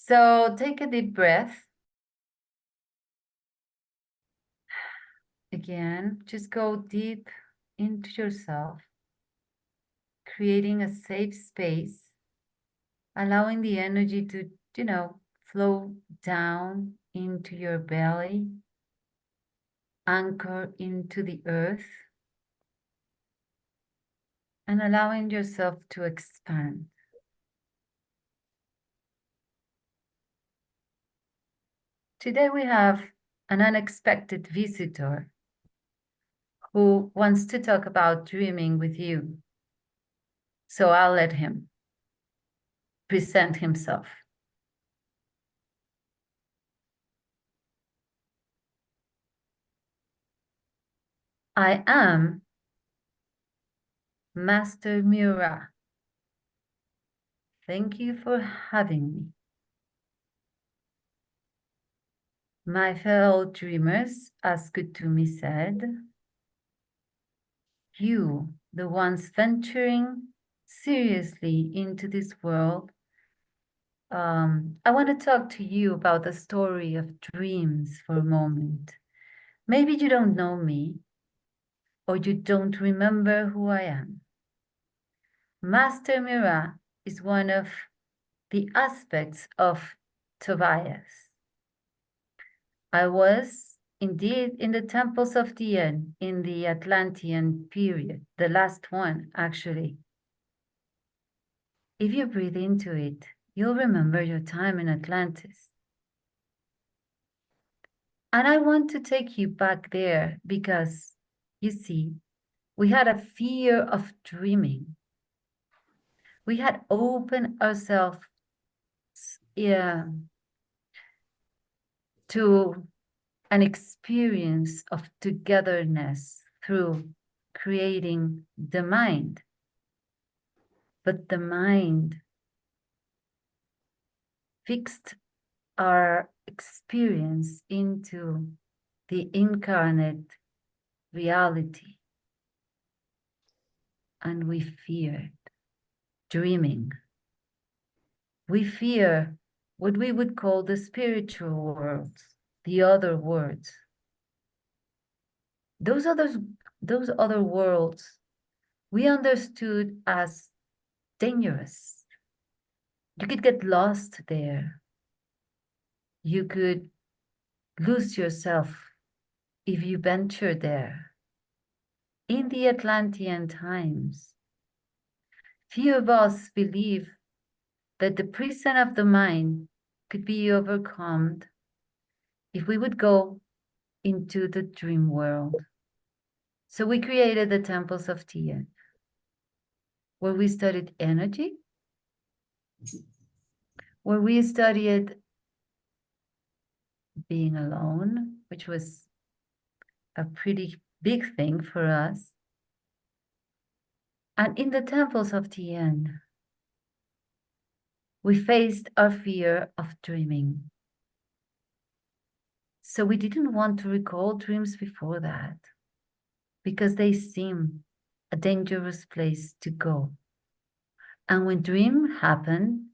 So take a deep breath. Again, just go deep into yourself, creating a safe space, allowing the energy to, flow down into your belly, anchor into the earth, and allowing yourself to expand. Today we have an unexpected visitor who wants to talk about dreaming with you. So I'll let him present himself. I am Master Mura. Thank you for having me. My fellow dreamers, as Kutumi said, you, the ones venturing seriously into this world, I want to talk to you about the story of dreams for a moment. Maybe you don't know me, or you don't remember who I am. Master Mira is one of the aspects of Tobias. I was indeed in the temples of Tien in the Atlantean period, the last one, actually. If you breathe into it, you'll remember your time in Atlantis. And I want to take you back there because, you see, we had a fear of dreaming. We had opened ourselves to an experience of togetherness through creating the mind. But the mind fixed our experience into the incarnate reality. And we feared dreaming. We fear what we would call the spiritual worlds, the other worlds. Those other worlds we understood as dangerous. You could get lost there. You could lose yourself if you venture there. In the Atlantean times, few of us believe that the prison of the mind could be overcome if we would go into the dream world. So we created the temples of Tien, where we studied energy, where we studied being alone, which was a pretty big thing for us. And in the temples of Tien, we faced our fear of dreaming. So we didn't want to recall dreams before that because they seem a dangerous place to go. And when dream happen,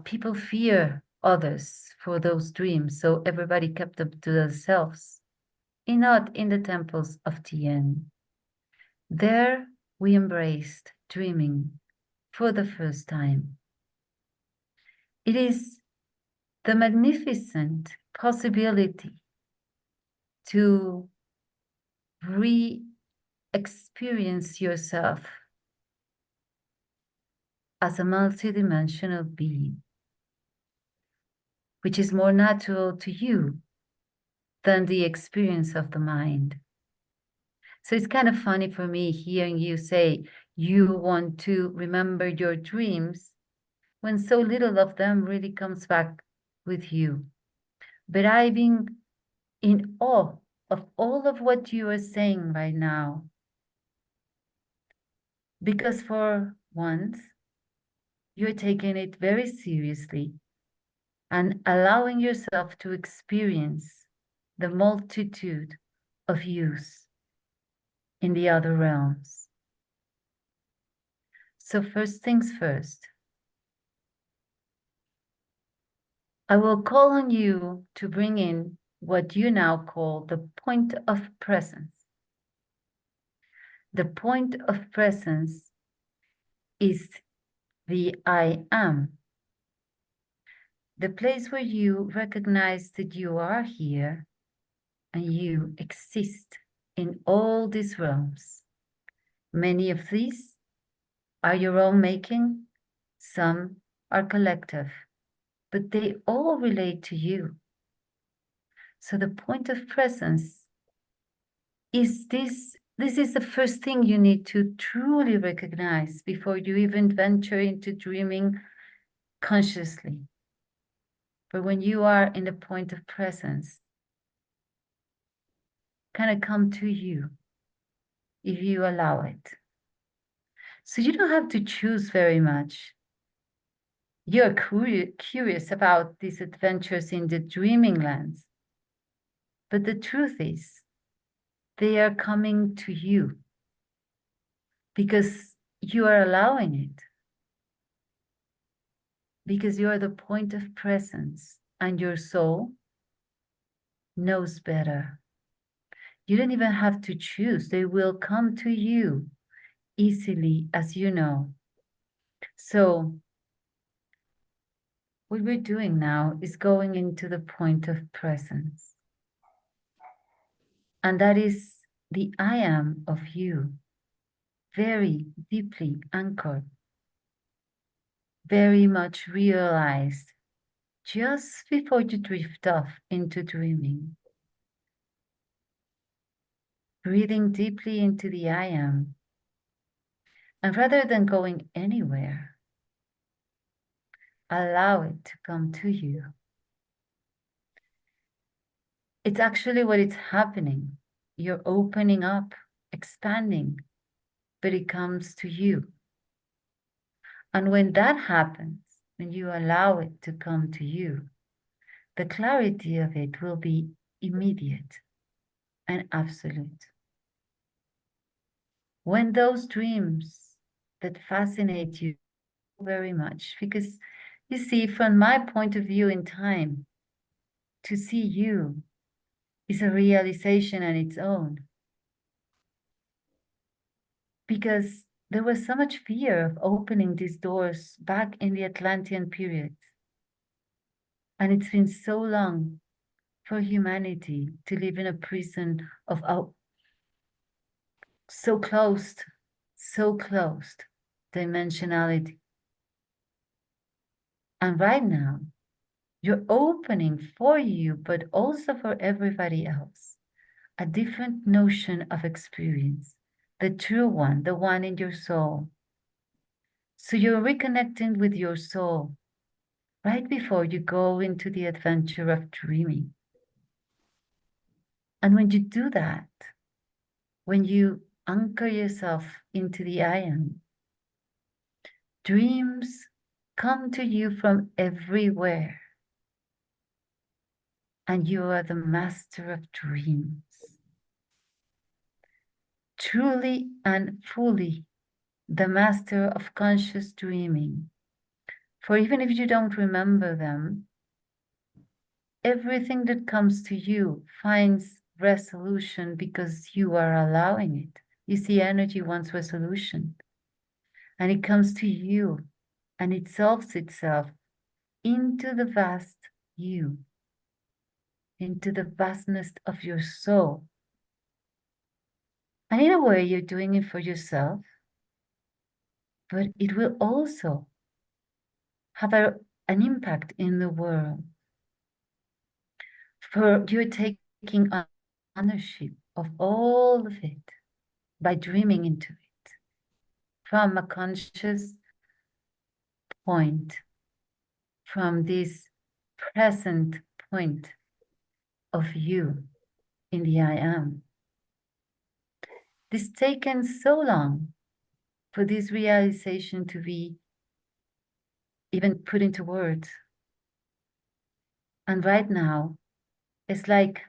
people fear others for those dreams. So everybody kept them to themselves, not in the temples of Tien. There we embraced dreaming for the first time. It is the magnificent possibility to re-experience yourself as a multidimensional being, which is more natural to you than the experience of the mind. So it's kind of funny for me hearing you say you want to remember your dreams when so little of them really comes back with you. But I've been in awe of all of what you are saying right now. Because for once, you're taking it very seriously and allowing yourself to experience the multitude of yous in the other realms. So first things first, I will call on you to bring in what you now call the point of presence. The point of presence is the I am, the place where you recognize that you are here and you exist in all these realms. Many of these are your own making, some are collective, but they all relate to you. So the point of presence is this. This is the first thing you need to truly recognize before you even venture into dreaming consciously. But when you are in the point of presence, kind of come to you if you allow it. So you don't have to choose very much. You're curious about these adventures in the dreaming lands. But the truth is, they are coming to you because you are allowing it. Because you are the point of presence and your soul knows better. You don't even have to choose. They will come to you easily, as you know. So what we're doing now is going into the point of presence. And that is the I am of you, very deeply anchored, very much realized just before you drift off into dreaming. Breathing deeply into the I am. And rather than going anywhere, allow it to come to you. It's actually what is happening. You're opening up, expanding, but it comes to you. And when that happens, when you allow it to come to you, the clarity of it will be immediate and absolute. When those dreams that fascinate you very much, because you see, from my point of view in time, to see you is a realization on its own. Because there was so much fear of opening these doors back in the Atlantean period. And it's been so long for humanity to live in a prison of so closed dimensionality. And right now, you're opening for you, but also for everybody else, a different notion of experience, the true one, the one in your soul. So you're reconnecting with your soul right before you go into the adventure of dreaming. And when you do that, when you anchor yourself into the I am, dreams come to you from everywhere. And you are the master of dreams. Truly and fully the master of conscious dreaming. For even if you don't remember them, everything that comes to you finds resolution because you are allowing it. You see, energy wants resolution. And it comes to you and it solves itself into the vast you, into the vastness of your soul. And in a way, you're doing it for yourself, but it will also have an impact in the world. For you're taking ownership of all of it by dreaming into it from a conscious point, from this present point of you in the I am. This taken so long for this realization to be even put into words. And right now, it's like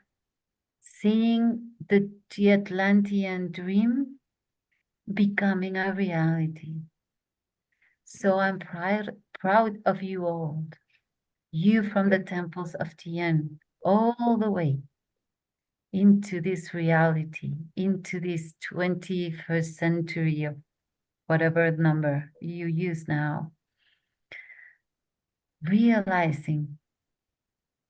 seeing the Atlantean dream becoming a reality. So I'm proud of you all. you from the temples of Tien all the way into this reality, into this 21st century of whatever number you use now, realizing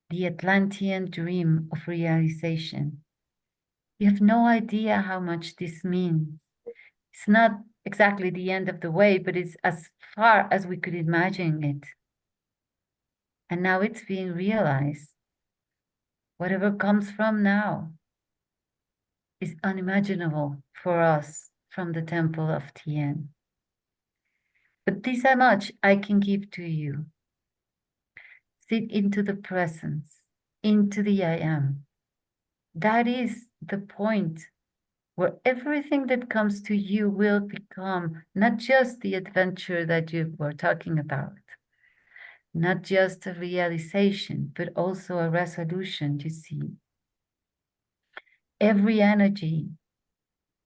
the Atlantean dream of realization. You have no idea how much this means. It's not exactly the end of the way, but it's as far as we could imagine it. And now it's being realized. Whatever comes from now is unimaginable for us from the temple of Tien. But this much I can give to you. Sit into the presence, into the I am. That is the point where everything that comes to you will become not just the adventure that you were talking about, not just a realization, but also a resolution, you see. Every energy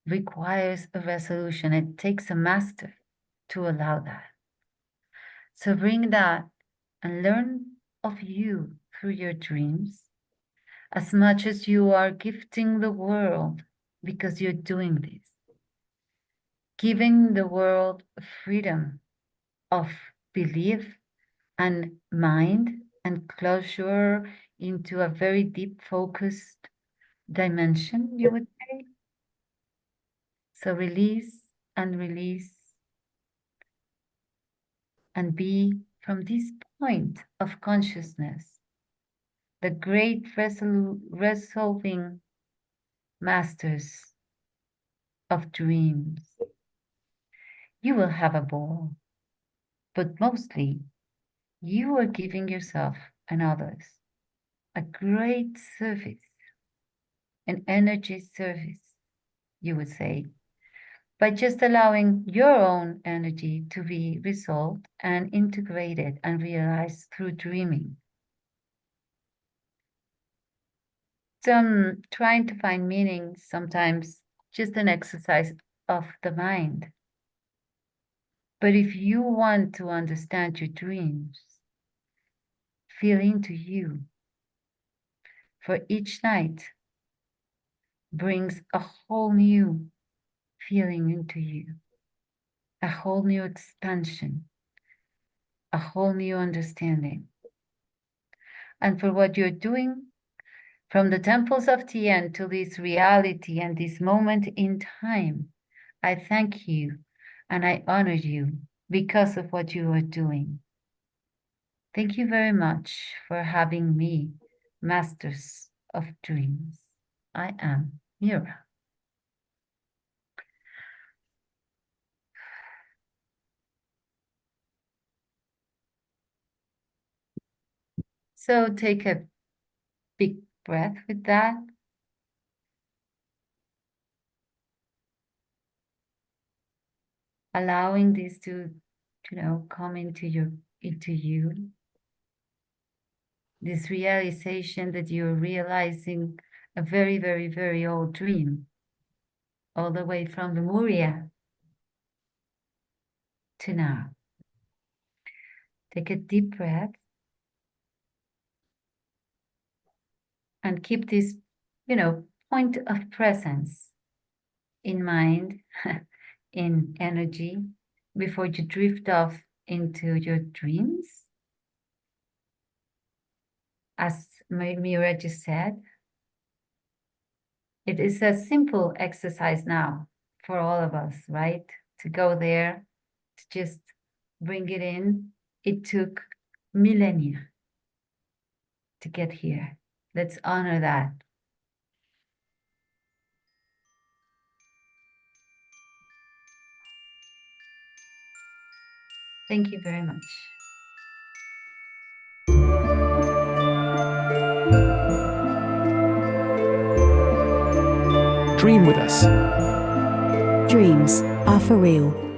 requires a resolution. It takes a master to allow that. So bring that and learn of you through your dreams as much as you are gifting the world, because you're doing this. Giving the world freedom of belief and mind and closure into a very deep focused dimension, you would say. So release and release and be from this point of consciousness, the great resolving masters of dreams. You will have a ball, but mostly you are giving yourself and others a great service, an energy service, you would say, by just allowing your own energy to be resolved and integrated and realized through dreaming. Some trying to find meaning, sometimes just an exercise of the mind. But if you want to understand your dreams, feel into you. For each night brings a whole new feeling into you, a whole new expansion, a whole new understanding. And for what you're doing, from the temples of Tien to this reality and this moment in time, I thank you and I honor you because of what you are doing. Thank you very much for having me, Masters of Dreams. I am Mira. So take a big breath with that. Allowing this to, come into you. This realization that you're realizing a very, very, very old dream, all the way from Lemuria to now. Take a deep breath and keep this, point of presence in mind, in energy, before you drift off into your dreams. As Mira just said, it is a simple exercise now for all of us, right? To go there, to just bring it in. It took millennia to get here. Let's honor that. Thank you very much. Dream with us. Dreams are for real.